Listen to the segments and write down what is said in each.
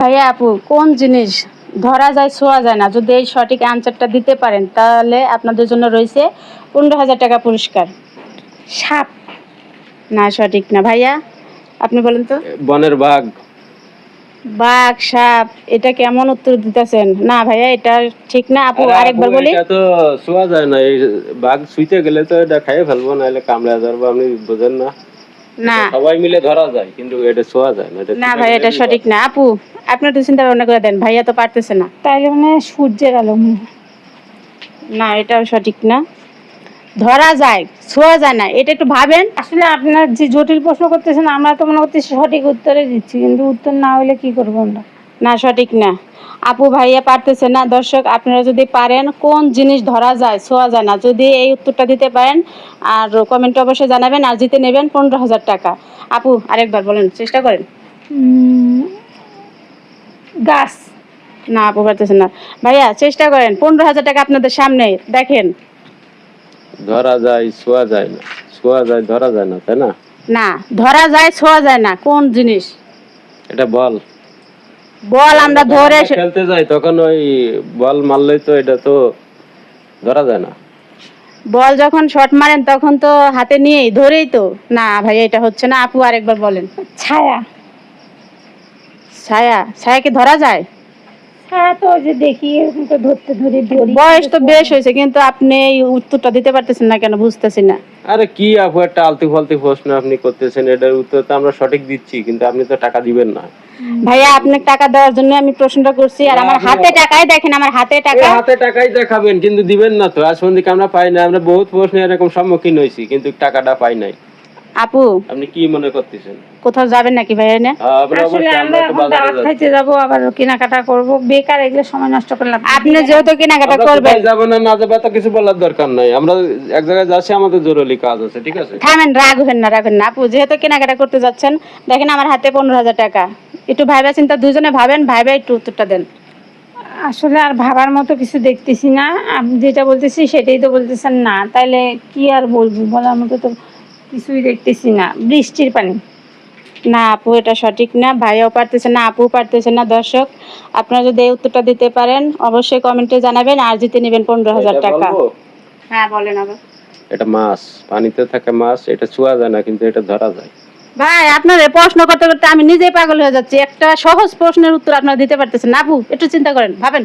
ভাইয়া আপু কোন জিনিস ধরা যায় ছোঁয়া যায় না, যদি এই সঠিক আনসারটা দিতে পারেন তাহলে আপনাদের জন্য রয়েছে 15,000 টাকা পুরস্কার। সাপ। না, সঠিক না ভাইয়া, আপনি বলেন তো। বনের বাঘ। বাঘ, সাপ, এটা কেমন উত্তর দিতেছেন? না ভাইয়া, এটা ঠিক না। আপু আরে আরেকবার আপু, বলি। এটা তো ছোঁয়া যায় না। এই বাঘ ছুঁইতে গেলে তো এটা খাইয়ে ফেলবো, নাহলে কামড়ে ধরবো। আপনি বোঝেন না? না এটা সবাই মিলে ধরা যায়, কিন্তু এটা ছোঁয়া যায় না। এটা না ছুঁতে ভাই, গেলে এটা বিপদ। সঠিক না। আপু আপনি একটু চিন্তা ভাবনা করে দেন, ভাইয়া তো পারতেছে না। তাইলে মানে সূর্যের আলো মনে হয়। না, এটাও সঠিক না। ধরা যায় ছোঁয়া যায় না, এটা একটু ভাবেন। আসলে আপনার যে জটিল প্রশ্ন করতেছেন, আমরা তো মনে করতেছি সঠিক উত্তরে দিচ্ছি, কিন্তু উত্তর না হলে কি করবো আমরা? না, সঠিক না। আপু ভাইয়া পারতেছে না। দর্শক, আপনারা যদি পারেন কোন জিনিস ধরা যায় ছোঁয়া যায় না, যদি এই উত্তরটা দিতে পারেন আর কমেন্টে অবশ্যই জানাবেন, আর জিতে নেবেন 15,000 টাকা। আপু আরেকবার বলেন, চেষ্টা করেন। গাছ। না, আপু পারতেছে না। ভাইয়া চেষ্টা করেন, 15,000 টাকা আপনাদের সামনে দেখেন। ধরা যায় ছোঁয়া যায় না, ছোঁয়া যায় ধরা যায় না, তাই না? না, ধরা যায় ছোঁয়া যায় না, কোন জিনিস? এটা বল। বল আমরা ধরে খেলতে যাই, তখন ওই বল মারলেই তো এটা তো ধরা যায় না। বল যখন শট মারেন তখন তো হাতে নিয়েই ধরেই তো। না ভাইয়া, এটা হচ্ছে না। আপু আরেকবার বলেন। ছায়া। ছায়া? ছায়া কি ধরা যায়? ছায়া তো ওই যে দেখি এরকম তো ধরতে ধরে ধরি। বয়স তো বেশ হয়েছে, কিন্তু আপনি এই উত্তরটা দিতে পারতেছেন না কেন, বুঝতেছি না। আরে কি আপু, একটা আলতু ফালতু প্রশ্ন আপনি করতেছেন। এটার উত্তর তো আমরা সঠিক দিচ্ছি, কিন্তু আপনি তো টাকা দিবেন না। ভাইয়া আপনাকে টাকা দেওয়ার জন্য আমি প্রশ্নটা করছি, আর আমার হাতে টাকাই দেখেন, আমার হাতে টাকা। হাতে টাকাই দেখাবেন, কিন্তু দিবেন না তো। আজ পর্যন্ত আমরা পাই না। আমরা বহুত প্রশ্ন এরকম সম্মুখীন হয়েছি, কিন্তু টাকাটা পাই নাই। আপু আপনি কি মনে করতেছেন? কোথাও যাবেন নাকি ভাইয়া? না, আসলে আমরা এখন দাওয়াত খাইতে যাবো, আবার কেনাকাটা করবো, বেকার এগুলো সময় নষ্ট করলাম। আপনি যেহেতু কেনাকাটা করবেন, যাবো না, না যাবো, কিছু বলার দরকার নাই। আমরা এক জায়গায় যাচ্ছি, আমাদের জরুরি কাজ আছে, ঠিক আছে? থামেন, রাগ হবেন না, রাখবেন না। আপু যেহেতু কেনাকাটা করতে যাচ্ছেন, দেখেন আমার হাতে 15,000 টাকা। একটু ভাইবা চিন্তা দুজনে ভাবেন, ভাইবা একটু উত্তরটা দেন। আসলে আর ভাবার মতো কিছু দেখতেছি না। আপনি যেটা বলতেছি সেটাই তো বলতেছেন না, তাইলে কি আর বলবো? বলার মতো তো কিছুই দেখতেছি না। বৃষ্টির পানি। না আপু, এটা সঠিক না। ভাইয়াও পারতেছে না, আপু পারতেছে না। দর্শক, আপনারা যদি এই উত্তরটা দিতে পারেন অবশ্যই কমেন্টে জানাবেন, আর জিতে নেবেন 15,000 টাকা। হ্যাঁ বলেন আবার। এটা মাছ, পানিতে থাকে মাছ। এটা ছোঁয়া যায় না, কিন্তু এটা ধরা যায়। ভাই আপনার প্রশ্ন করতে করতে আমি নিজেই পাগল হয়ে যাচ্ছি। একটা সহজ প্রশ্নের উত্তর আপনারা দিতে পারতেছেন না। আপু একটু চিন্তা করেন, ভাবেন।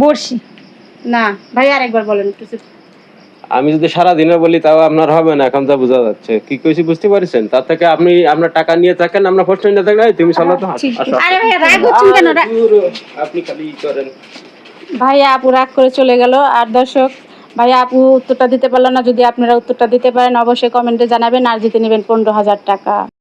বড়শি। না ভাই, আরেকবার বলেন একটু। আমি যদি সারা দিনে বলি তাও আপনার হবে না। এখন যা বোঝা যাচ্ছে, কি কইছি বুঝতে পারছেন? তার থেকে আপনি আপনার টাকা নিয়ে থাকেন, আমরা প্রশ্ন নিয়ে থাকেন। তুমি চলো তো। আরে ভাই রাগ হচ্ছেন কেন? আপনি খালি করেন। ভাইয়া আপু রাগ করে চলে গেল। আর দর্শক, ভাইয়া আপু উত্তরটা দিতে পারলো না। যদি আপনারা উত্তরটা দিতে পারেন অবশ্যই কমেন্টে জানাবেন, আর জিতে নেবেন 15,000 টাকা।